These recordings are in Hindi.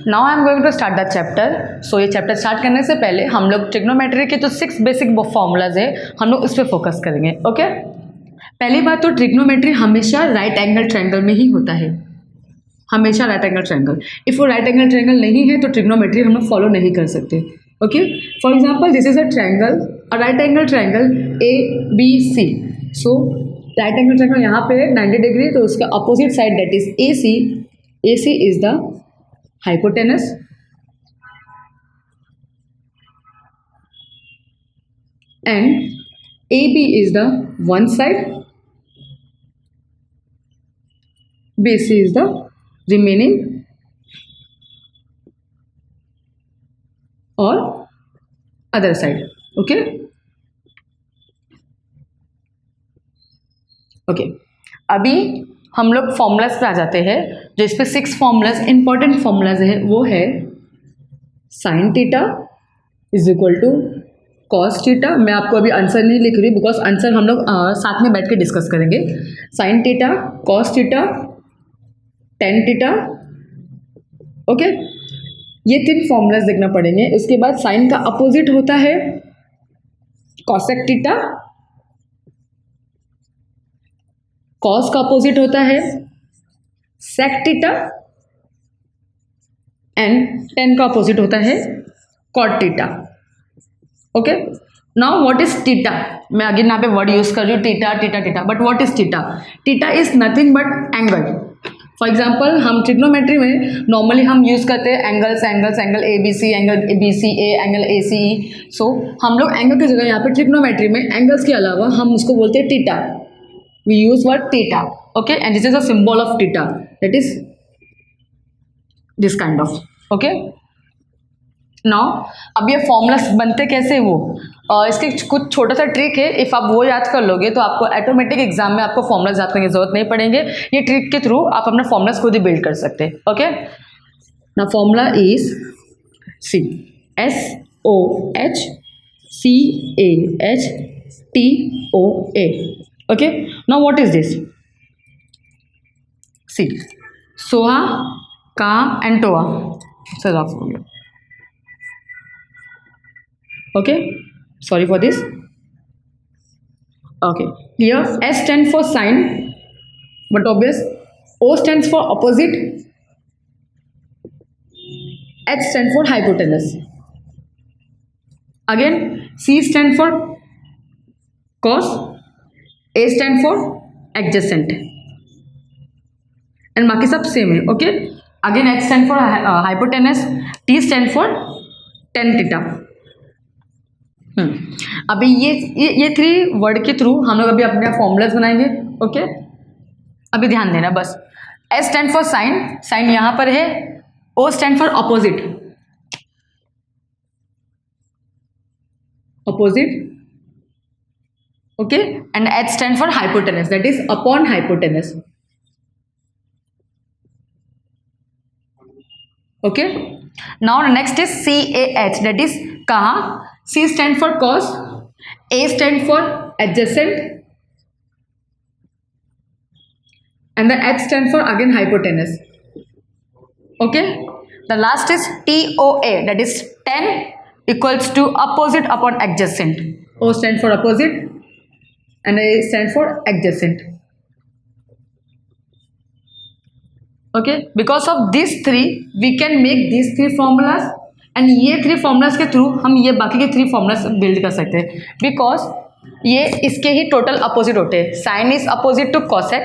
Now I am going to start the chapter. So ये चैप्टर स्टार्ट करने से पहले हम लोग ट्रिग्नोमेट्री के जो 6 बेसिक फॉर्मूलाज है हम लोग उस पर फोकस करेंगे। ओके, पहली बात तो ट्रिग्नोमेट्री हमेशा राइट एंगल ट्रायंगल में ही होता है, हमेशा राइट एंगल ट्रायंगल। इफ वो राइट एंगल ट्रायंगल नहीं है तो ट्रिग्नोमेट्री हम लोग फॉलो नहीं कर सकते। Okay, for example this is a triangle, a right angle triangle ABC। So right angle triangle यहाँ पे है 90 डिग्री, तो उसका opposite side that is AC is the hypotenuse and AB is the one side, BC is the remaining or other side. Okay, okay अभी हम लोग फॉर्मूलाज पे आ जाते हैं। जो इस पे 6 फॉर्मूलाज इंपॉर्टेंट फॉर्मूलाज है वो है sine theta is equal to cos theta. मैं आपको अभी आंसर नहीं लिख रही बिकॉज आंसर हम लोग साथ में बैठ के डिस्कस करेंगे। Sign theta, cos theta, tan theta. Okay, ये 3 फॉर्मूलाज देखना पड़ेंगे। उसके बाद साइन का अपोजिट होता है कॉसेक थीटा, कॉस का अपोजिट होता है सेक थीटा एंड टेन का अपोजिट होता है cot theta. Okay, now what is theta? मैं अगेन यहाँ पे वर्ड यूज कर रही हूँ theta theta theta, but what is theta? Theta is nothing but angle. For example हम ट्रिग्नोमेट्री में नॉर्मली हम यूज करते हैं angles, angle ABC, angle BCA, angle ACE। So हम लोग एंगल की जगह यहाँ पे ट्रिग्नोमेट्री में एंगल्स के अलावा हम उसको बोलते हैं theta. We use word theta. Okay, and this is a symbol of theta, that is this kind of. Okay, now अब ये फॉर्मूलास बनते कैसे वो इसके कुछ छोटा सा ट्रिक है। इफ़ आप वो याद कर लोगे तो आपको ऑटोमेटिक एग्जाम में आपको फॉर्मूलास याद करने की जरूरत नहीं पड़ेंगे। ये ट्रिक के थ्रू आप अपना फॉर्मूलास खुद ही बिल्ड कर सकते हैं। ओके, ना formula is SOHCAHTOA। Okay, now what is this? See सोहा का एंड टोआ सर आप हो गया। Okay, sorry for this. Okay, here S stands for sine, but obvious. O stands for opposite. H stands for hypotenuse. Again, C stands for cos. A stands for adjacent. And बाकी सब सेम है। Okay, again H stands for hypotenuse. T stands for tan theta. अभी ये 3 वर्ड के थ्रू हम लोग अभी अपने फॉर्मूलाज बनाएंगे। ओके, अभी ध्यान देना बस। S stand for sine, sine यहां पर है। O stand for opposite, opposite. Okay, and H stand for hypotenuse, that is upon hypotenuse. Okay, now next is CAH, that is कहाँ? C stand for cos, A stand for adjacent, and the H stand for again hypotenuse. Okay, the last is TOA, that is tan equals to opposite upon adjacent. O stand for opposite and A stand for adjacent. Okay, because of these 3 we can make these 3 formulas and ये 3 फॉर्मूलाज के थ्रू हम ये बाकी के 3 फॉर्मूलाज बिल्ड कर सकते हैं। बिकॉज ये इसके ही टोटल अपोजिट होते हैं। Sine is opposite to cosec,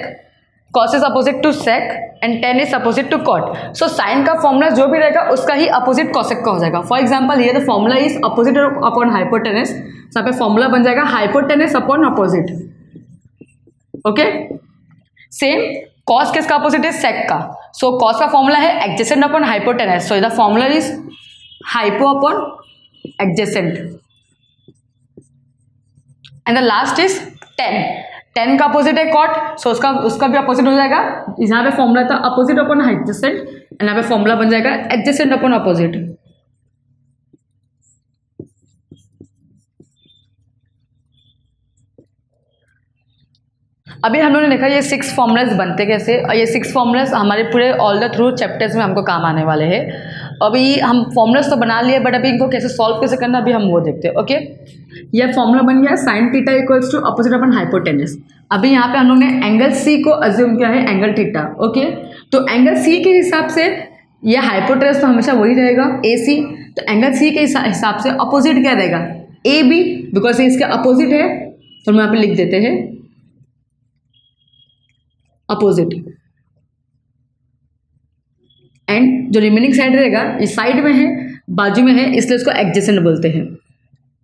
cos is opposite to sec and tan is opposite to cot. So sine का फॉर्मूला जो भी रहेगा उसका ही अपोजिट कॉसेक का हो जाएगा। फॉर एग्जाम्पल ये the formula is opposite upon hypotenuse, यहाँ पे फॉर्मूला बन जाएगा hypotenuse upon opposite. Okay, same cos किसका अपोजिट है? सेक का। सो कॉस का फॉर्मूला है adjacent upon hypotenuse, so the formula is hypo upon adjacent and the last is ten. Ten का अपोजिट है कॉट, सो उसका भी अपोजिट हो जाएगा। यहाँ पे फॉर्मूला था अपोजिट अपॉन एडजेसेंट एंड यहाँ पे फॉर्मूला बन जाएगा एडजेसेंट अपॉन अपोजिट। अभी हम लोगों ने देखा ये 6 फॉर्मूलाज बनते कैसे, और ये 6 फॉर्मूलाज हमारे पूरे ऑल द थ्रू चैप्टर्स में हमको काम आने वाले हैं। अभी हम फॉर्मूलाज तो बना लिए, बट अभी इनको कैसे सॉल्व कैसे करना अभी हम वो देखते हैं। ओके, यह फॉर्मूला बन गया sine theta equals to opposite upon hypotenuse. अभी यहाँ पे हम लोग ने एंगल सी को अज्यूम किया है एंगल थीटा। ओके, तो एंगल सी के हिसाब से यह हाइपोटेनस तो हमेशा वही रहेगा ए सी, तो एंगल सी के हिसाब से अपोजिट क्या रहेगा ए बी, बिकॉज ये इसके अपोजिट है, तो हम यहाँ पे लिख देते हैं अपोजिट। एंड जो रिमेनिंग साइड रहेगा इस साइड में है, बाजू में है, इसलिए इसको एडजेसेंट बोलते हैं।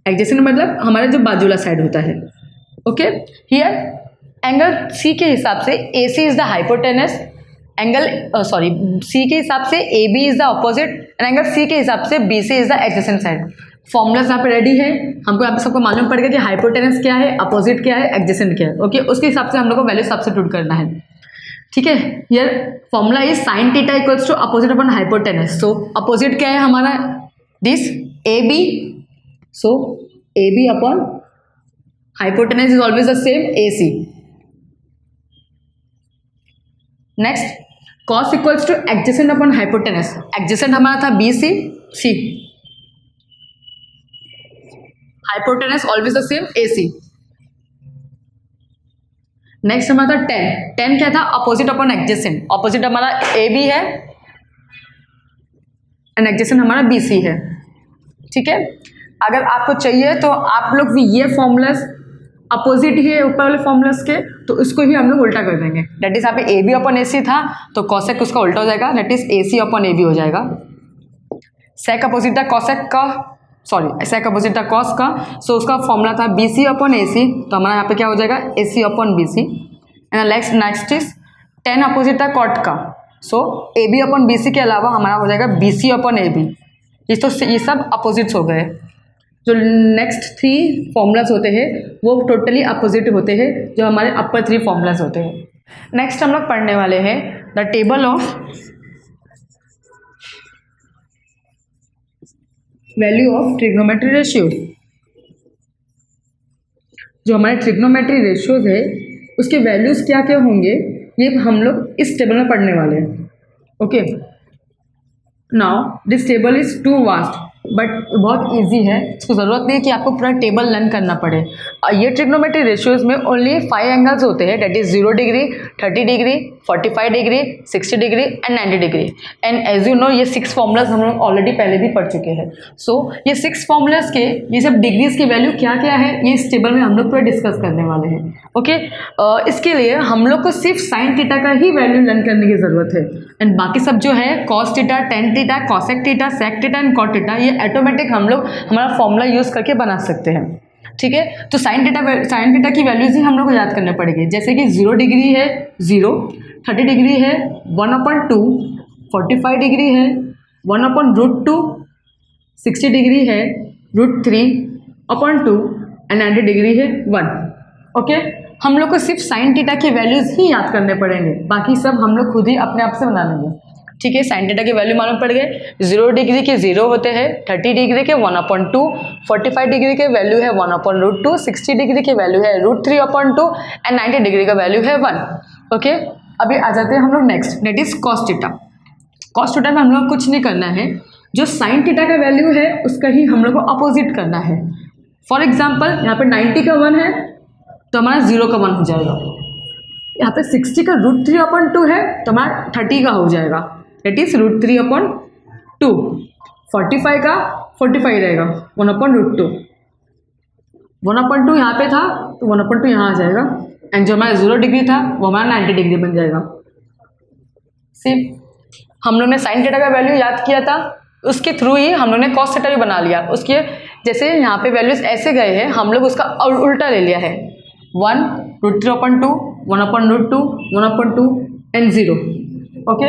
एडजेसेंट मतलब हमारा जो बाजू वाला साइड होता है। ओके, हियर एंगल सी के हिसाब से A C is the hypotenuse, angle C के हिसाब से A B is the opposite, and angle C के हिसाब से B C is the adjacent side. Formulas यहाँ पे रेडी है, हमको यहाँ पे सबको मालूम पड़ गया कि हाइपोटेनस क्या है, अपोजिट क्या है, एडजेसेंट क्या है। ओके, उसके हिसाब से हम लोग को वैल्यू सब्स्टिट्यूट करना है। ठीक है, here formula is sine theta equals to opposite upon hypotenuse. So opposite क्या है हमारा, this A B, so A B upon hypotenuse is always the same A C. Next cos equals to adjacent upon hypotenuse. Adjacent हमारा था B C, C hypotenuse always the same A C. Next हमारा था टेन। टेन क्या था, अपोजिट अपॉन एडजेसेंट। अपोजिट हमारा ए बी है एंड एडजेसेंट हमारा बी सी है। ठीक है, अगर आपको चाहिए तो आप लोग भी ये फॉर्मूलाज अपोजिट ही है ऊपर वाले फॉर्मूलाज के, तो इसको ही हम लोग उल्टा कर देंगे। दैट इज यहाँ पे ए बी अपॉन ए सी था, तो कॉसेक उसका उल्टा हो जाएगा, that is A C upon A B हो जाएगा। सेक अपोजिट था कॉसेक का, सॉरी सेक अपोजिट था कॉस का, सो उसका फॉर्मूला था B C upon A C, तो हमारा यहाँ पे क्या हो जाएगा A C upon B C. And next is tan opposite था कॉट का, so A B upon B C के अलावा हमारा हो जाएगा B C upon A B. ये सब अपोजिट्स हो गए। जो नेक्स्ट थ्री फॉर्मूलाज होते हैं वो टोटली अपोजिट होते हैं, जो हमारे अपर थ्री फॉर्मूलाज होते हैं। नेक्स्ट हम लोग पढ़ने वाले हैं the table of value of trigonometry ratios. जो हमारे ट्रिग्नोमेट्री रेशियोज है उसके वैल्यूज क्या क्या होंगे ये हम लोग इस टेबल में पढ़ने वाले हैं। Okay, now this table is too vast, but बहुत इजी है, इसको ज़रूरत नहीं है कि आपको पूरा टेबल लर्न करना पड़े। ये ट्रिग्नोमेट्री रेशियोज में ओनली 5 एंगल्स होते हैं, that is 0 degree, 30 degree, 45 degree, 60 degree and 90 degree. And as you know ये 6 फॉर्मूलाज हम लोग ऑलरेडी पहले भी पढ़ चुके हैं। सो ये 6 फॉर्मूलाज के ये सब डिग्रीज की वैल्यू क्या क्या है ये इस टेबल में हम लोग पूरा डिस्कस करने वाले हैं। ओके, इसके लिए हम लोग को सिर्फ साइन थीटा का ही वैल्यू लर्न करने की ज़रूरत है, एंड बाकी सब जो है cos theta, tan theta, cosec theta, sec theta and cot theta ये ऑटोमेटिक हम लोग हमारा फॉर्मूला यूज़ करके बना सकते हैं। ठीक है, तो साइन थीटा की वैल्यूज ही हम लोग को याद करने पड़ेगी, जैसे कि 0 डिग्री है 0, 30 डिग्री है 1/2, 45 डिग्री है 1/√2, 60 डिग्री है √3/2 एंड 90 डिग्री है 1। ओके, हम लोग को सिर्फ साइन थीटा की वैल्यूज ही याद करने पड़ेंगे, बाकी सब हम लोग खुद ही अपने आप से बना लेंगे। ठीक है, साइन थीटा की वैल्यू मालूम पड़ गए, 0 डिग्री के 0 होते हैं, 30 डिग्री के 1/2, 45 डिग्री के वैल्यू है 1/√2, 60 डिग्री की वैल्यू है √3/2 एंड 90 डिग्री का वैल्यू है 1। ओके, अभी आ जाते हैं हम लोग next, that is cos theta. Cos theta में हम लोग कुछ नहीं करना है, जो साइन थीटा का वैल्यू है उसका ही हम लोग को अपोजिट करना है। फॉर एग्जाम्पल यहाँ पे 90 का 1 है तो हमारा 0 का 1 हो जाएगा, यहाँ पे 60 का √3/2 है तो हमारा 30 का हो जाएगा, दैट इज √3/2। 45 का 45 रहेगा 1/√2, 1/2 यहाँ पे था तो 1/2 यहाँ आ जाएगा, एंड जो हमारा 0 डिग्री था वो हमारा 90 डिग्री बन जाएगा। सिर्फ हम लोग ने साइन थीटा का वैल्यू याद किया था, उसके थ्रू ही हम लोग ने कॉस थीटा भी बना लिया। उसके जैसे यहाँ पे वैल्यूज ऐसे गए हैं, हम लोग उसका उल्टा ले लिया है, 1 √3/2, 1/√2, 1/2 एंड 0। ओके,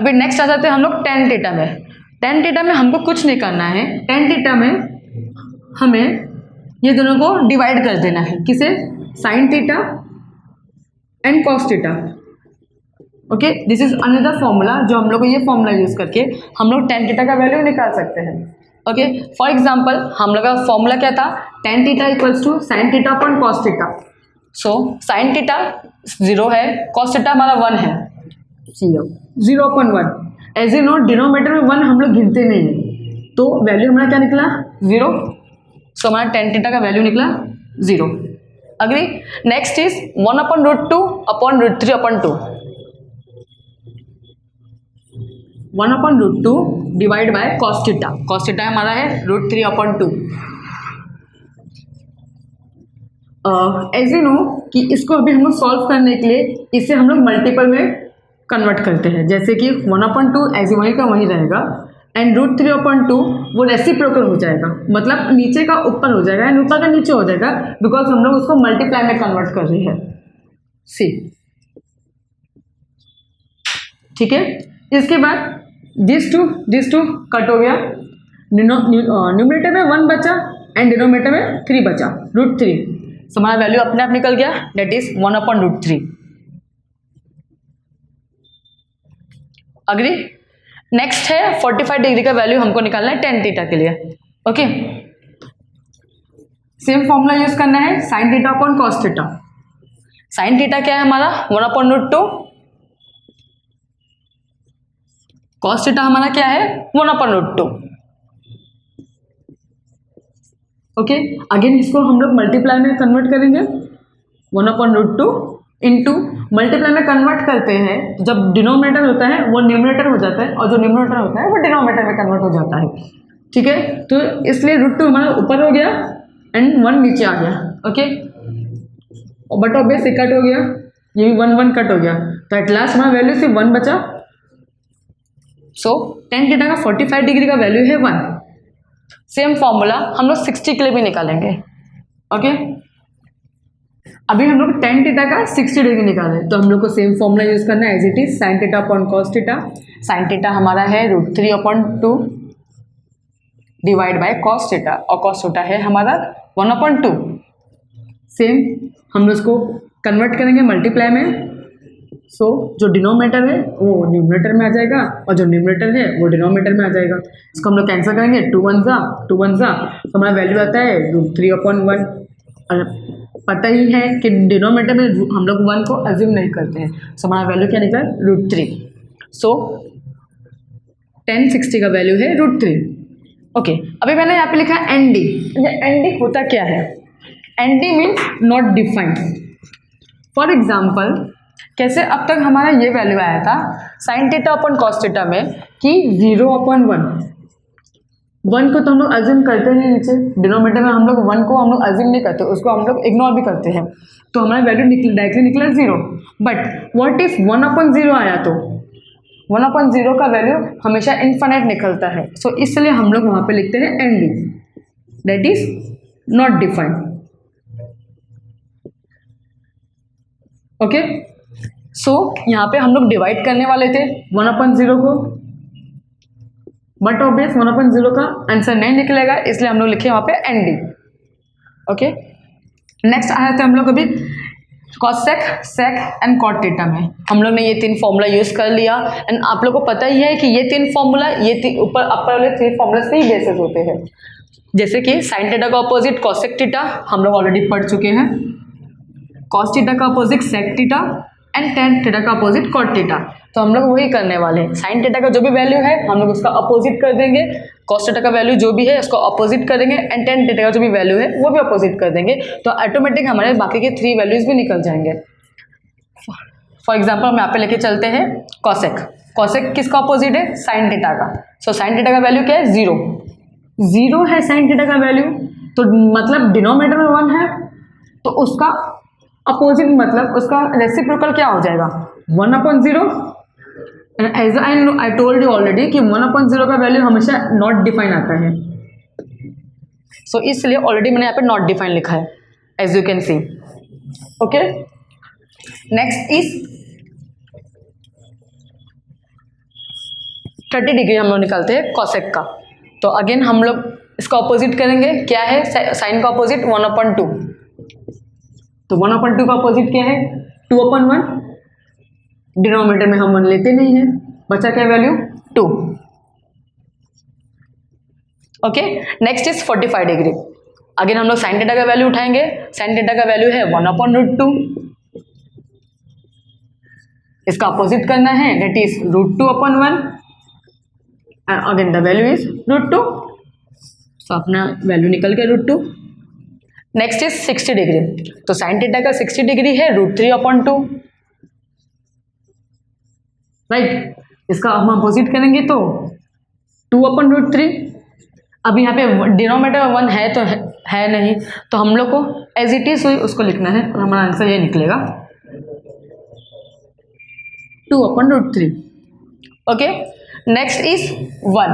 अभी नेक्स्ट आ जाते हैं हम लोग टेन थीटा में। टेन थीटा में हमको कुछ नहीं करना है, टेन थीटा में हमें ये दोनों को डिवाइड कर देना है, किसे, sine theta and cos theta. Okay, this is another formula, जो हम लोग को ये फॉर्मूला यूज़ करके हम लोग टेन थीटा का वैल्यू निकाल सकते हैं। ओके, फॉर एग्जाम्पल हम लोग का फॉर्मूला क्या था, tan theta equals to sine theta upon cos theta. So sine theta 0 है, कॉस थीटा हमारा 1 है, 0/1, एज यू नो डिनोमिनेटर में 1 हम लोग गिनते नहीं है, तो वैल्यू हमारा क्या निकला 0। सो हमारा tan थीटा का वैल्यू निकला 0। Agree. Next is 1/√2 upon √3/2। 1/√2 divide by cos theta. cos theta हमारा है √3/2। एज यू नो कि इसको अभी हम लोग सॉल्व करने के लिए इसे हम लोग मल्टीपल में कन्वर्ट करते हैं, जैसे कि 1/2 एज वही का वही रहेगा एंड √3/2 वो रेसिप्रोकल हो जाएगा, मतलब नीचे का ऊपर हो जाएगा एंड ऊपर का नीचे हो जाएगा, बिकॉज हम लोग उसको मल्टीप्लाई में कन्वर्ट कर रहे हैं। सी ठीक है। इसके बाद दिस टू कट हो गया, न्यूमरेटर में 1 बचा एंड डिनोमिनेटर में 3 बचा, √3। सो हमारा वैल्यू अपने आप निकल गया, डेट इज 1/√3। अग्री। नेक्स्ट है 45 डिग्री का वैल्यू हमको निकालना है tan थीटा के लिए। ओके, सेम फॉर्मूला यूज करना है sin theta upon cos theta. sin theta क्या है हमारा 1/√2, cos थीटा हमारा क्या है 1/√2। ओके, अगेन इसको हम लोग मल्टीप्लाई में कन्वर्ट करेंगे, 1/√2 इंटू मल्टीप्लाई में कन्वर्ट करते हैं, जब डिनोमिनेटर होता है वो न्यूमरेटर हो जाता है और जो न्यूमरेटर होता है वो डिनोमिनेटर में कन्वर्ट हो जाता है। ठीक है, तो इसलिए √2 हमारा ऊपर हो गया एंड 1 नीचे आ गया। ओके, बट ऑब्वियस कट हो गया, ये भी 1 कट हो गया, तो एट लास्ट हमारा वैल्यू सिर्फ 1 बचा। सो tan थीटा का 45 डिग्री का वैल्यू है 1। सेम फॉर्मूला हम लोग 60 के लिए भी निकालेंगे। ओके, अभी हम लोग tan थीटा का 60 डिग्री निकाले, तो हम लोग को सेम फॉर्मूला यूज करना है as it is sin theta upon cos theta. sin theta हमारा है √3/2 डिवाइड बाय cos थीटा, और cos थीटा है हमारा 1/2। सेम हम लोग इसको कन्वर्ट करेंगे मल्टीप्लाई में, सो जो डिनोमिनेटर है वो न्यूमरेटर में आ जाएगा और जो न्यूमरेटर है वो डिनोमिनेटर में आ जाएगा। इसको हम लोग कैंसिल करेंगे, 2 1 जा, तो हमारा वैल्यू आता है √3/1। और पता ही है कि डिनोमिनेटर में हम लोग 1 को अज्यूम नहीं करते हैं, सो हमारा वैल्यू क्या निकला √3। सो tan 60 का वैल्यू है √3। ओके, अभी मैंने यहाँ पे लिखा ND। ND होता क्या है? ND means not defined. For example, कैसे अब तक हमारा ये वैल्यू आया था sin theta upon cos theta में कि 0/1। 1 को तो हम लोग अज्यूम करते नहीं, नीचे डिनोमिनेटर में हम लोग 1 को हम लोग अज्यूम नहीं करते, उसको हम लोग इग्नोर भी करते हैं, तो हमारा वैल्यू डायरेक्टली निकला 0। बट व्हाट इफ 1/0 आया, तो 1/0 का वैल्यू हमेशा इनफाइनाइट निकलता है, सो इसलिए हम लोग वहाँ पे लिखते हैं ND, that is not defined. Okay, so यहाँ पे हम लोग डिवाइड करने वाले थे 1/0 को, बट ऑब्वियस 1/0 का आंसर नहीं निकलेगा, इसलिए हम लोग लिखे वहाँ पे ND। ओके, नेक्स्ट आया था हम लोग अभी cosec, sec and cot theta में हम लोग ने ये 3 फॉर्मूला यूज कर लिया, एंड आप लोग को पता ही है कि ये 3 फॉर्मूला ये ऊपर अपर वाले 3 फॉर्मूला से ही बेसिस होते हैं, जैसे कि sin थीटा का अपोजिट cosec थीटा हम लोग ऑलरेडी पढ़ चुके हैं, cos थीटा का opposite sec theta and tan theta का अपोजिट cot थीटा। तो हम लोग वही करने वाले हैं, sin थीटा का जो भी वैल्यू है हम लोग उसका अपोजिट कर देंगे, cos थीटा का वैल्यू जो भी है उसको अपोजिट कर देंगे, एंड tan थीटा का जो भी वैल्यू है वो भी अपोजिट कर देंगे, तो ऑटोमेटिक हमारे बाकी के 3 वैल्यूज भी निकल जाएंगे। फॉर एग्जाम्पल हम यहाँ पे लेके चलते हैं cosec। cosec किसका अपोजिट है? sin थीटा का। सो sin थीटा का वैल्यू क्या है? 0 है sin थीटा का वैल्यू, तो मतलब डिनोमिनेटर में 1 है, तो उसका अपोजिट मतलब उसका रेसिप्रोकल क्या हो जाएगा 1/0। As I told you already कि 1/0 का वैल्यू हमेशा नॉट डिफाइन आता है, सो इसलिए ऑलरेडी मैंने यहाँ पे नॉट डिफाइन लिखा है, as you can see. Okay, next is 30 degree हम लोग निकालते हैं cosec का, तो अगेन हम लोग इसका अपोजिट करेंगे, क्या है साइन का अपोजिट 1/2, तो 1/2 का अपोजिट क्या है 2/1। डिनोमिनेटर में हम 1 लेते नहीं है, बचा क्या value 2। Okay, next is 45 degree. Again हम लोग साइन थीटा का वैल्यू उठाएंगे, साइन थीटा का वैल्यू है 1/√2, इसका अपोजिट करना है, that is √2/1, and again the value is √2, तो अपना वैल्यू निकल गया √2। नेक्स्ट इज 60 डिग्री, तो साइन थीटा का 60 डिग्री है √3/2, राइट। इसका हम अपोजिट करेंगे तो 2/√3। अब यहाँ पे डिनोमिनेटर 1 है तो है नहीं, तो हम लोग को एज इट इज उसको लिखना है और हमारा आंसर ये निकलेगा 2/√3। ओके, नेक्स्ट इज 1,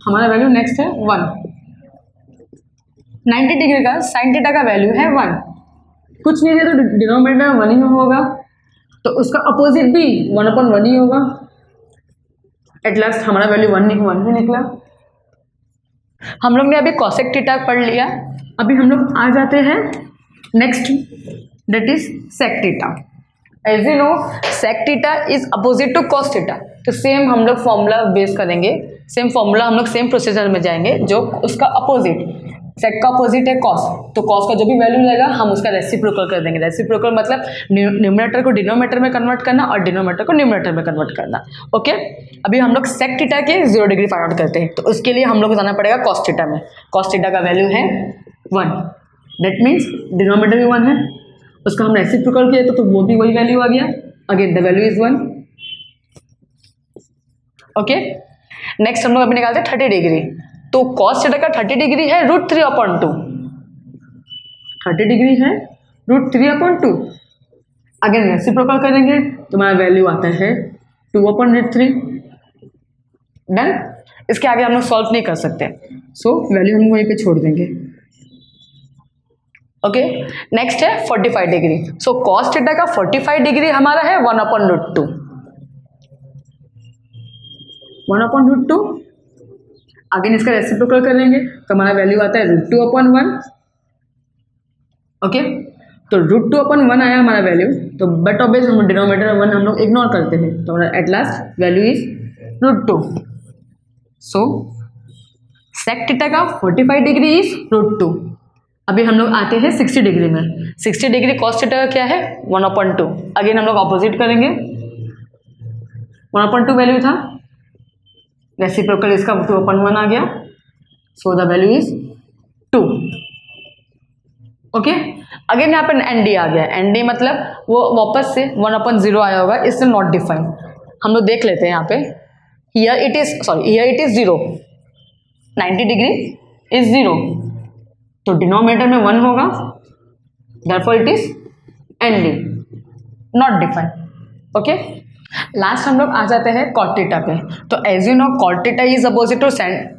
हमारा वैल्यू नेक्स्ट है 1। 90 डिग्री का साइन थीटा का वैल्यू है 1, कुछ नहीं है तो डिनोमिनेटर 1 ही होगा, तो उसका अपोजिट भी 1/1 ही होगा। एट लास्ट हमारा वैल्यू 1 ही निकला। हम लोग ने अभी कॉसेक थीटा पढ़ लिया, अभी हम लोग आ जाते हैं next, that is sec theta. As you know sec theta is opposite to cos theta, तो सेम हम लोग फॉर्मूला बेस करेंगे, सेम फॉर्मूला हम लोग सेम प्रोसीजर में जाएंगे। जो उसका अपोजिट, सेक का अपोजिट है कॉस, तो कॉस का जो भी वैल्यू रहेगा हम उसका रेसिप्रोकल कर देंगे। रेसिप्रोकल मतलब न्यूमरेटर को डिनोमिनेटर में कन्वर्ट करना और डिनोमिनेटर को न्यूमरेटर में कन्वर्ट करना। ओके, अभी हम लोग सेक थीटा के 0 डिग्री फाइंड आउट करते हैं, तो उसके लिए हम लोग को जाना पड़ेगा कॉस थीटा में। कॉस थीटा का वैल्यू है 1, दैट मीन्स डिनोमिनेटर भी 1 है, उसका हम रेसिप्रोकल किए तो वो भी वही वैल्यू आ गया। Again the value is 1। Okay, next हम लोग अभी निकालते हैं 30 डिग्री, तो कॉस थीटा का 30 डिग्री है √3/2, 30 डिग्री है √3/2। अगेन रेसिप्रोकल करेंगे तो हमारा वैल्यू आता है 2/√3। डन, इसके आगे हम लोग सॉल्व नहीं कर सकते, सो वैल्यू हम वहीं पे छोड़ देंगे। ओके, नेक्स्ट है 45 डिग्री, सो कॉस थीटा का 45 डिग्री हमारा है 1/√2, 1/√2। अगेन इसका रेसिप्रोकल करेंगे तो हमारा वैल्यू आता है √2/1। ओके, तो √2/1 आया हमारा वैल्यू, तो बट ऑब्वियस हम डिनोमिनेटर 1 हम लोग इग्नोर करते हैं, तो हमारा at last value is √2। So sec theta का 45 डिग्री इज √2। अभी हम लोग आते हैं 60 डिग्री में। 60 डिग्री कॉस थीटा का क्या है 1/2। अगेन हम लोग अपोजिट करेंगे, 1/2 वैल्यू था, रेसिप्रोकल इसका 2/1 आ गया, so the value is 2। Okay, again यहाँ पर एनडी आ गया, एनडी मतलब वो वापस से 1/0 आया होगा, इससे नॉट डिफाइंड। हम लोग देख लेते हैं यहाँ पे, here it is 0, 90 degree is 0, तो डिनोमिनेटर में 1 होगा, therefore it is ND, not defined. Okay, last हम लोग आ जाते हैं कॉट थीटा पे। तो as you know cot theta is opposite to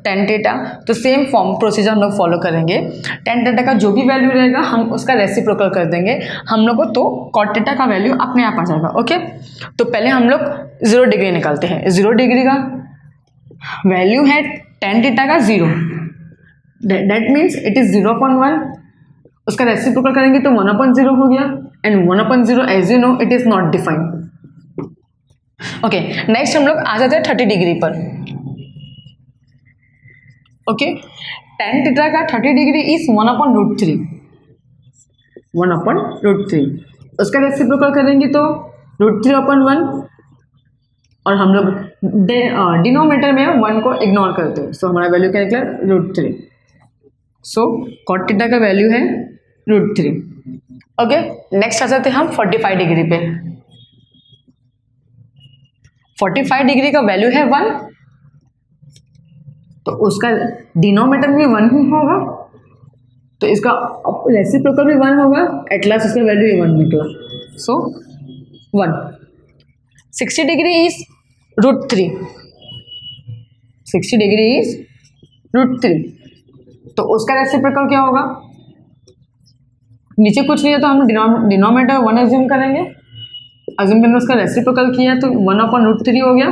tan theta, तो सेम फॉर्म प्रोसीजर हम लोग फॉलो करेंगे। टेन थीटा का जो भी वैल्यू रहेगा हम उसका रेसिप्रोकल कर देंगे हम लोग को, तो कॉट थीटा का वैल्यू अपने आप आ जाएगा। ओके, तो पहले हम लोग 0 डिग्री निकालते हैं। 0 डिग्री का वैल्यू है टेन थीटा का 0, दैट मीन्स इट इज 0/1, उसका रेसिप्रोकल करेंगे तो 1/0 हो गया, and 1/0 as you know it is not defined. Okay, next हम लोग आ जाते हैं 30 डिग्री पर। ओके, टेन थीटा का 30 डिग्री इज 1/√3, 1/√3, उसका रेसिप्रोकल करेंगे तो √3/1, और हम लोग डिनोमिनेटर में 1 को इग्नोर करते हैं, सो हमारा वैल्यू क्या निकला √3। सो कॉट थीटा का वैल्यू है √3। ओके, नेक्स्ट आ जाते हैं हम 45 डिग्री पे। 45 डिग्री का वैल्यू है 1, तो उसका डिनोमिनेटर में 1 ही होगा, तो इसका रेसिप्रोकल भी 1 होगा, एट लास्ट उसका वैल्यू 1 निकला, सो 1। 60 डिग्री इज √3, 60 डिग्री इज √3, तो उसका रेसिप्रोकल क्या होगा, नीचे कुछ नहीं है तो हम डिनोमिनेटर 1 अज्यूम करेंगे, अज्यूम करने उसका रेसिप्रोकल किया तो 1/√3 हो गया।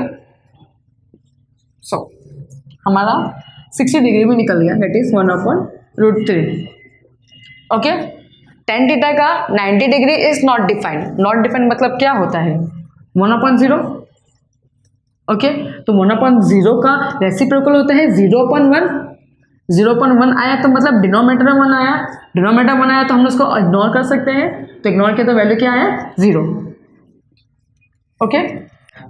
सो हमारा 60 डिग्री में निकल गया, that is 1/√3। Okay, tan theta का 90 degree is not defined. Not defined मतलब क्या होता है 1/0। ओके, तो 1/0 का रेसिप्रोकल होता है 0/1। 0/1 आया तो मतलब डिनोमिनेटर में 1 आया, डिनोमिनेटर 1 आया तो हम उसको इग्नोर कर सकते हैं, तो इग्नोर किया तो वैल्यू क्या आया 0। ओके,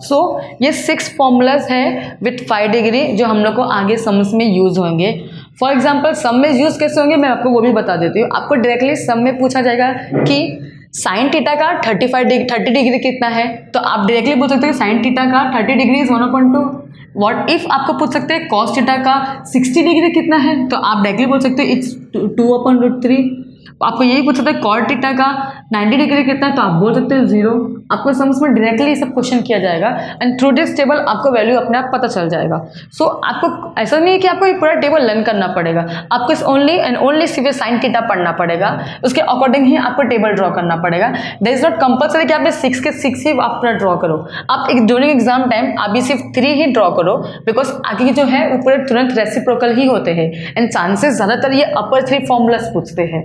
सो ये 6 फॉर्मूलाज है विथ 5 डिग्री जो हम लोग को आगे सम्स में यूज होंगे। फॉर एग्जाम्पल सम में यूज कैसे होंगे मैं आपको वो भी बता देती हूँ। आपको डायरेक्टली सम में पूछा जाएगा कि साइन थीटा का 30 डिग्री कितना है, तो आप डायरेक्टली बोल सकते हो साइन थीटा का 30 डिग्री इज 1/2। व्हाट इफ आपको पूछ सकते हैं कॉस थीटा का 60 डिग्री कितना है, तो आप डायरेक्टली बोल सकते हो इट्स 2/√3। आपको यही पूछ सकते हैं कॉट थीटा का 90 डिग्री कितना है, तो आप बोल सकते हो 0। आपको समझ में डायरेक्टली सब क्वेश्चन किया जाएगा एंड थ्रू दिस टेबल आपको वैल्यू अपने आप पता चल जाएगा। सो आपको ऐसा नहीं है कि आपको ये पूरा टेबल लर्न करना पड़ेगा, आपको इस ओनली एंड ओनली सिर्फ साइन थीटा पढ़ना पड़ेगा, उसके अकॉर्डिंग ही आपको टेबल ड्रॉ करना पड़ेगा। दैट इज नॉट कंपल्सरी कि आप 6 के 6 ही आप पूरा ड्रॉ करो। आप एक ड्यूरिंग एग्जाम टाइम आप भी सिर्फ 3 ही ड्रॉ करो, बिकॉज आगे जो है वो पूरे तुरंत रेसिप्रोकल ही होते हैं एंड चांसेस ज़्यादातर ये अपर 3 फॉर्मूलाज पूछते हैं।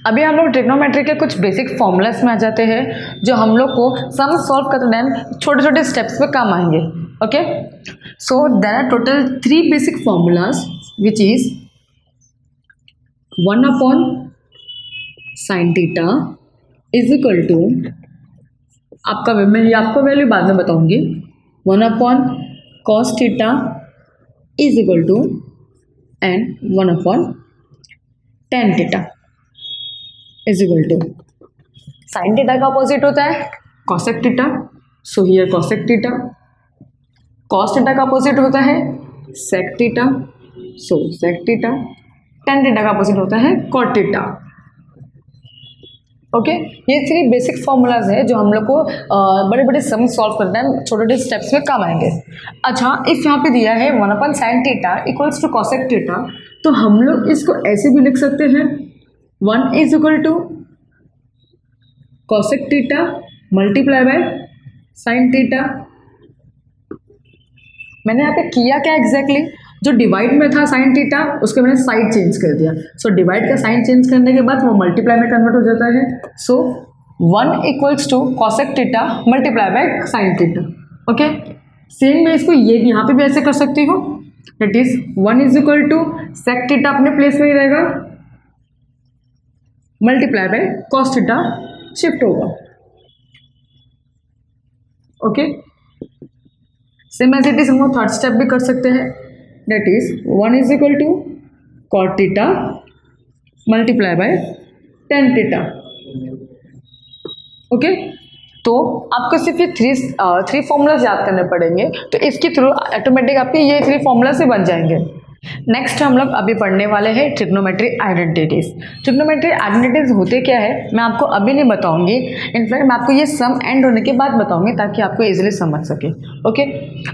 अभी हम लोग ट्रिग्नोमेट्री के कुछ बेसिक फॉर्मूलाज में आ जाते हैं जो हम लोग को सम सॉल्व करते टाइम छोटे छोटे स्टेप्स पे काम आएंगे। Okay, so there are total 3 basic formulas which is 1/sin theta is equal to मैं आपको वैल्यू बाद में बताऊंगी। 1/cos theta is equal to and 1/tan theta is equal to sine theta का अपोजिट होता है cosec theta, so here cosec theta. Cos theta का अपोजिट होता है sec theta, so sec theta. Tan theta का अपोजिट होता है कॉट थीटा। ओके, ये 3 बेसिक फॉर्मूलाज है जो हम लोग को बड़े बड़े सम सॉल्व करना है, छोटे छोटे स्टेप्स में काम आएंगे। अच्छा, इफ यहाँ पे दिया है 1/sin theta equals to cosec theta, तो हम लोग इसको ऐसे भी लिख सकते हैं 1 is equal to cosec theta multiply by sine theta. मैंने यहाँ पे किया क्या एग्जैक्टली, जो डिवाइड में था साइन थीटा उसके मैंने साइड चेंज कर दिया। सो डिवाइड का साइन चेंज करने के बाद वो मल्टीप्लाई में कन्वर्ट हो जाता है। So 1 equals to cosec theta multiply by sine theta. Okay, same मैं इसको ये यहाँ पे भी ऐसे कर सकती हूँ, that is 1 is equal to sec theta अपने प्लेस में ही रहेगा multiply by cos theta shift होगा। Okay, same as it is हम थर्ड स्टेप भी कर सकते हैं, that is 1 is equal to cot theta multiply by tan theta. Okay, तो आपको सिर्फ ये 3 फॉर्मूलाज याद करने पड़ेंगे, तो इसके थ्रू ऑटोमेटिक आपके ये 3 फॉर्मूला से बन जाएंगे। नेक्स्ट हम लोग अभी पढ़ने वाले हैं ट्रिग्नोमेट्री आइडेंटिटीज। ट्रिग्नोमेट्री आइडेंटिटीज होते क्या है मैं आपको अभी नहीं बताऊंगी, इनफैक्ट मैं आपको ये सम एंड होने के बाद बताऊंगी ताकि आपको इजीली समझ सके। ओके,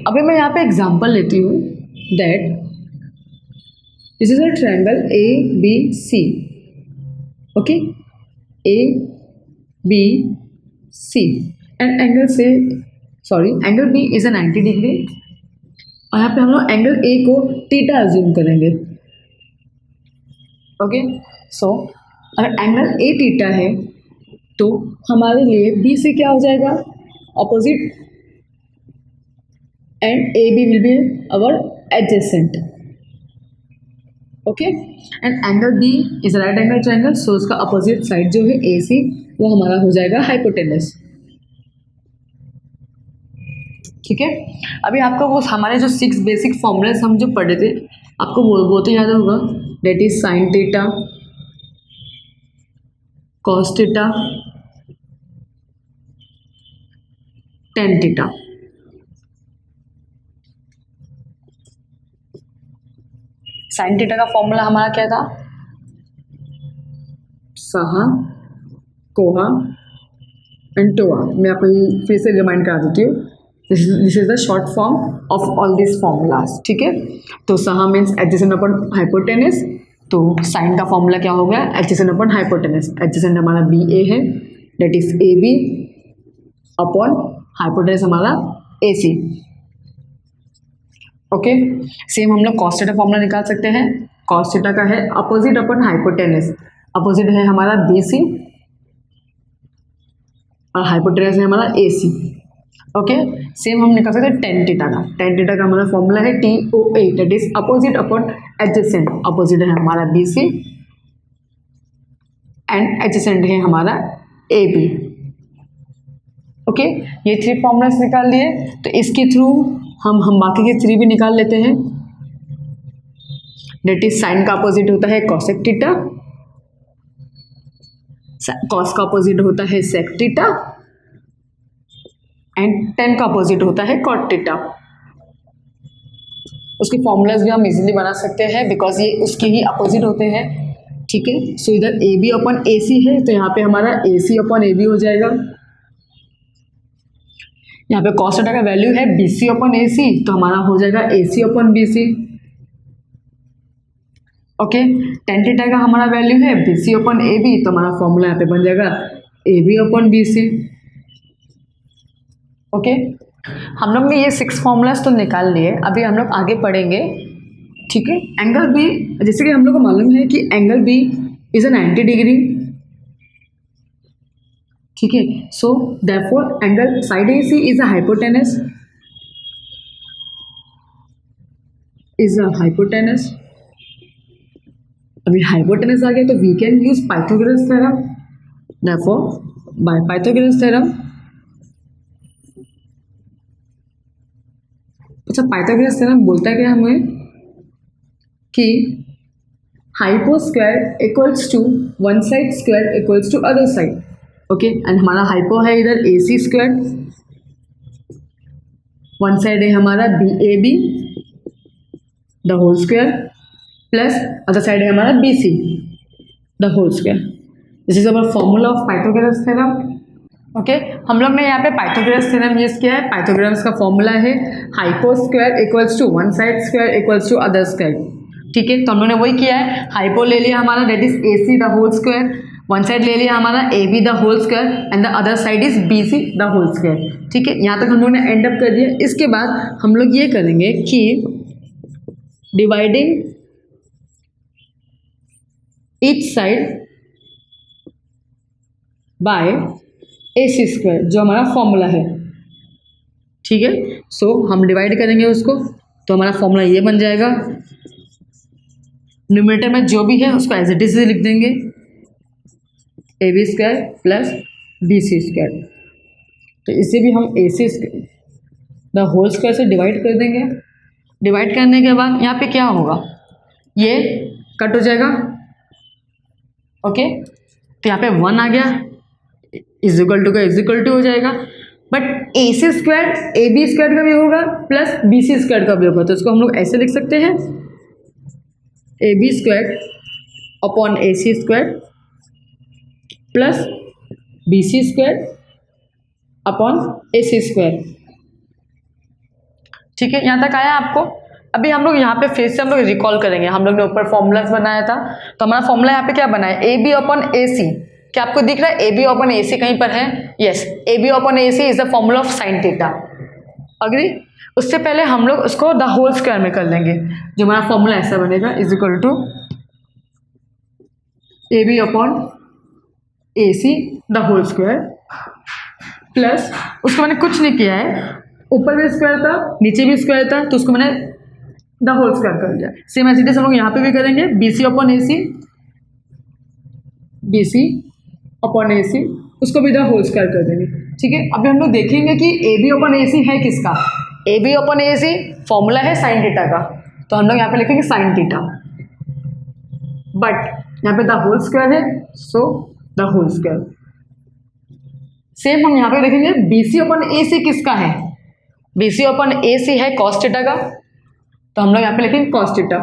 अभी मैं यहाँ पे एग्जांपल लेती हूँ that this is a triangle A B C. Okay, A B C and angle B is a 90 degree और यहाँ पे हम लोग एंगल ए को थीटा अज्यूम करेंगे। ओके, सो अगर एंगल ए थीटा है तो हमारे लिए बी से क्या हो जाएगा opposite and A B will be our adjacent. Okay, and angle B is a right angle triangle, so उसका अपोजिट साइड जो है ए सी वो हमारा हो जाएगा हाइपोटेनस। ठीक है, अभी आपको वो हमारे जो 6 बेसिक फॉर्मूलाज हम जो पढ़े थे आपको वो तो याद होगा, that is sine theta cos theta tan theta. Sine theta का फॉर्मूला हमारा क्या था, सहा कोहा एंड टोआ। मैं आपको फिर से रिमाइंड करा देती हूँ, this is the short form of all this formulas. ठीक है, तो सहा मीन्स एडजेसेंट अपॉन हाइपोटेनस, तो साइन का फॉर्मूला क्या हो गया एडजेसेंट अपॉन हाइपोटेनस। एडजेसेंट हमारा बी ए है, that is A B upon hypotenuse हमारा ए सी। ओके, सेम हम लोग कॉस थीटा फॉर्मूला निकाल सकते हैं। कॉस थीटा का है अपोजिट अपॉन हाइपोटेनस, अपोजिट है हमारा बी सी और हाइपोटेनस है हमारा ए सी। ओके, सेम हम निकाल सकते हैं टेन थीटा का। टेन थीटा का हमारा फॉर्मूला है T O A, that is opposite upon adjacent. Opposite है हमारा बी सी एंड एडजेसेंट है हमारा ए बी। ओके, ये 3 फॉर्मूलाज निकाल लिए, तो इसके थ्रू हम बाकी के 3 भी निकाल लेते हैं। डेट इज साइन का अपोजिट होता है कॉसेक थीटा, कॉस का अपोजिट होता है सेक थीटा एंड टेन का अपोजिट होता है कॉट थीटा। उसके फॉर्मूलाज भी हम इजीली बना सकते हैं बिकॉज ये उसके ही अपोजिट होते हैं। ठीक है, सो इधर ए बी अपन ए सी है, तो यहाँ पे हमारा A C upon A B हो जाएगा। यहाँ पे कॉस थीटा का वैल्यू है B C upon A C, तो हमारा हो जाएगा A C upon B C. Okay, tan theta का हमारा वैल्यू है B C upon A B, तो हमारा फॉर्मूला यहाँ पे बन जाएगा A B upon B C. Okay, हम लोग ने ये 6 फॉर्मूलाज तो निकाल लिए, अभी हम लोग आगे पढ़ेंगे। ठीक है, एंगल बी, जैसे कि हम लोग को मालूम है कि angle B is a 90 degree. ठीक है, so therefore angle side A C is a hypotenuse, अभी हाइपोटेनस आ गया तो we can use Pythagoras theorem. Therefore by Pythagoras theorem, अच्छा पाइथागोरस थ्योरम बोलता है क्या हमें कि hypo square equals to one side square equals to other side. Okay, and हमारा हाइपो है इधर A C square, one side है हमारा B A B the whole square plus other side है हमारा B C the whole square. This is our formula of Pythagoras theorem. Okay, हम लोग ने यहाँ पे पाइथागोरस थ्योरम यूज किया है। पाइथागोरस का फॉर्मूला है hypo square equals to one side square equals to other square. ठीक है, तो हम लोग ने वही किया है, हाइपो ले लिया हमारा that is A C the whole square, one side ले लिया हमारा A B the whole square and the other side is B C the whole square. ठीक है, यहाँ तक हम लोग ने एंड अप कर दिया। इसके बाद हम लोग ये करेंगे कि dividing each side by A C square, जो हमारा फॉर्मूला है। ठीक है, सो हम डिवाइड करेंगे उसको, तो हमारा फॉर्मूला ये बन जाएगा। न्यूमरेटर में जो भी है उसको एज इट इज लिख देंगे, A B square plus B C square. तो इसे भी हम A C the whole square से डिवाइड कर देंगे। डिवाइड करने के बाद यहाँ पे क्या होगा, ये कट हो जाएगा। ओके, तो यहाँ पे 1 आ गया, इज इक्वल टू का इज इक्वल टू हो जाएगा। But A C square A B square का भी होगा प्लस बी सी स्क्वायर का भी होगा, तो इसको हम लोग ऐसे लिख सकते हैं, A B square upon A C square plus B C square upon A C square. ठीक है, यहाँ तक आया आपको। अभी हम लोग यहाँ पे फिर से हम लोग रिकॉल करेंगे, हम लोग ने ऊपर फॉर्मूलाज बनाया था, तो हमारा फॉर्मूला यहाँ पे क्या बना है, ए बी अपॉन ए सी। क्या आपको दिख रहा है ए बी अपॉन ए सी कहीं पर है? Yes, A B upon A C is the formula of sine theta. Agree? उससे पहले हम लोग उसको द होल स्क्वायर में कर लेंगे, जो हमारा फॉर्मूला ऐसा बनेगा, is equal to A B upon A C the whole square plus, उसको मैंने कुछ नहीं किया है, ऊपर भी स्क्वायर था नीचे भी स्क्वायर था, तो उसको मैंने द होल स्क्वायर कर दिया। सेम एज इट इज हम लोग यहाँ पे भी करेंगे, B C upon A C, B C upon A सी, उसको भी द होल स्क्वायर कर देंगे। ठीक है, अभी हम लोग देखेंगे कि ए बी अपॉन ए सी है किसका। A B upon A C formula है साइन थीटा का, तो हम लोग यहाँ पे लिखेंगे साइन थीटा, बट यहाँ पे द होल स्क्वायर है, so the whole square. Same हम यहाँ पे लिखेंगे बी सी अपॉन ए सी किसका है, B C upon A C है कॉस थीटा का, तो हम लोग यहाँ पे लिखेंगे कॉस थीटा।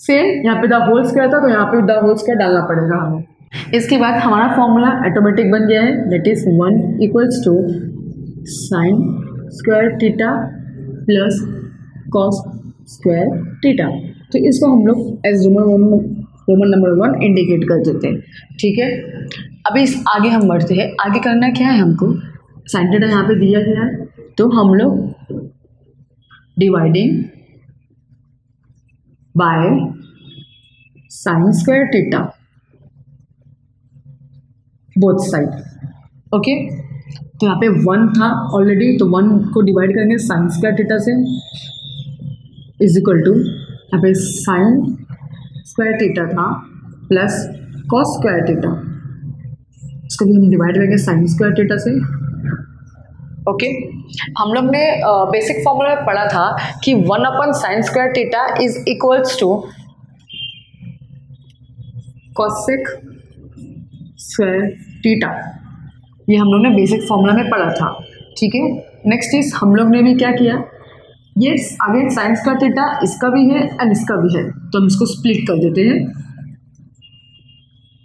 सेम यहाँ पे द होल स्क्वायर था, तो यहाँ पे द होल स्क्वायर डालना पड़ेगा हमें। इसके बाद हमारा फॉर्मूला ऑटोमेटिक बन गया है, that is 1 equals to sine square theta plus cos square theta. तो इसको हम लोग एज रोमन नंबर 1 इंडिकेट कर देते हैं। ठीक है, अभी इस आगे हम बढ़ते हैं। आगे करना क्या है हमको, साइन थीटा यहाँ पे दिया गया है, तो हम लोग dividing by sine square theta both side. Okay, तो यहाँ पे 1 था ऑलरेडी, तो 1 को डिवाइड करेंगे साइन स्क्वायर थीटा से, इज इक्वल टू यहाँ पे साइन स्क्वायर थीटा था प्लस कॉस स्क्वायर थीटा। इसको भी हम डिवाइड करेंगे साइन स्क्वायर थीटा से। ओके हम लोग ने बेसिक फॉर्मूला में पढ़ा था कि 1/sin square theta is equals to cosec square theta, ये हम लोग ने बेसिक फॉर्मूला में पढ़ा था। ठीक है, नेक्स्ट इज हम लोग ने भी क्या किया, ये अगेन साइन स्क्वायर थीटा इसका भी है एंड इसका भी है, तो हम इसको स्प्लिट कर देते हैं,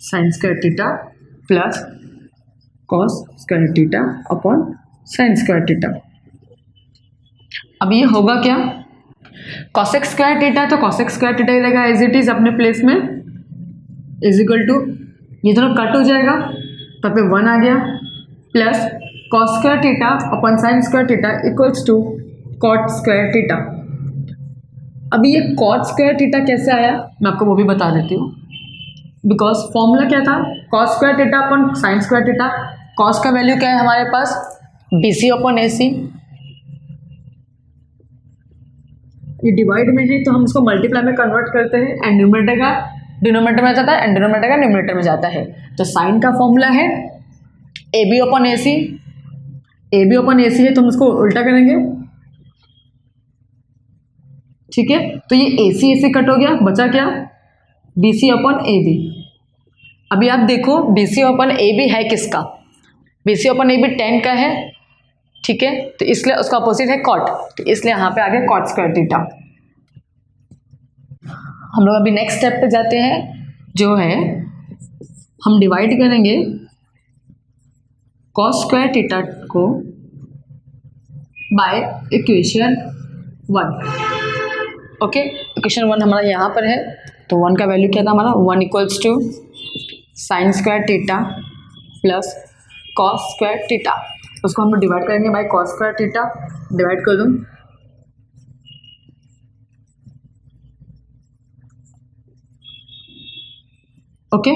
sign square theta plus cos square theta upon sine square theta. अब ये होगा क्या, कॉसेक स्क्वायर थीटा तो कॉसेक स्क्वायर थीटा ही रहेगा एज इट इज अपने प्लेस में, इज इक्वल टू ये दोनों कट हो जाएगा तब पे 1 आ गया, plus cos square theta upon sine square theta equals to cot square theta. अभी ये कॉट स्क्वायर थीटा कैसे आया मैं आपको वो भी बता देती हूँ, बिकॉज फॉर्मूला क्या था, cos square theta upon sine square theta. Cos का वैल्यू क्या है हमारे पास, BC अपॉन AC, ये डिवाइड में है तो हम इसको मल्टीप्लाई में कन्वर्ट करते हैं एंड न्यूमरेटर का डिनोमिनेटर में जाता है एंड डिनोमिनेटर का न्यूमरेटर में जाता है। तो साइन का फॉर्मूला है AB upon AC, AB upon AC है तो हम इसको उल्टा करेंगे। ठीक है, तो ये AC कट हो गया, बचा क्या, BC अपॉन AB। अभी आप देखो BC अपॉन AB है किसका, BC अपॉन AB tan का है। ठीक है, तो इसलिए उसका अपोजिट है कॉट, तो इसलिए यहाँ पे आ गया कॉट स्क्वायर थीटा। हम लोग अभी नेक्स्ट स्टेप पे जाते हैं, जो है हम डिवाइड करेंगे कॉस स्क्वायर थीटा को बाय इक्वेशन 1। ओके, इक्वेशन 1 हमारा यहाँ पर है, तो 1 का वैल्यू क्या था हमारा, 1 equals to sine square theta plus cos square theta, उसको हम लोग डिवाइड करेंगे by cos square theta. Divide कर दूँ, ओके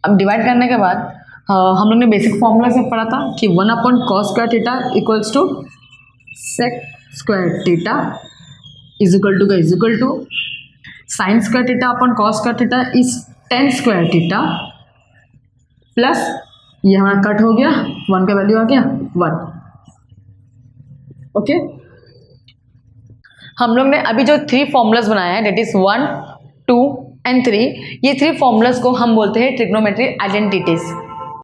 अब डिवाइड करने के बाद हम लोग ने बेसिक फॉर्मूला से पढ़ा था कि 1 upon cos square theta equals to sec square theta is equal to sine square theta upon cos square theta is tan square theta plus ये हमारा कट हो गया, 1 का वैल्यू आ गया 1। ओके, हम लोग ने अभी जो 3 फॉर्मूलाज बनाए हैं डेट इज 1, 2 एंड 3, ये 3 फॉर्मूलाज को हम बोलते हैं ट्रिग्नोमेट्री आइडेंटिटीज।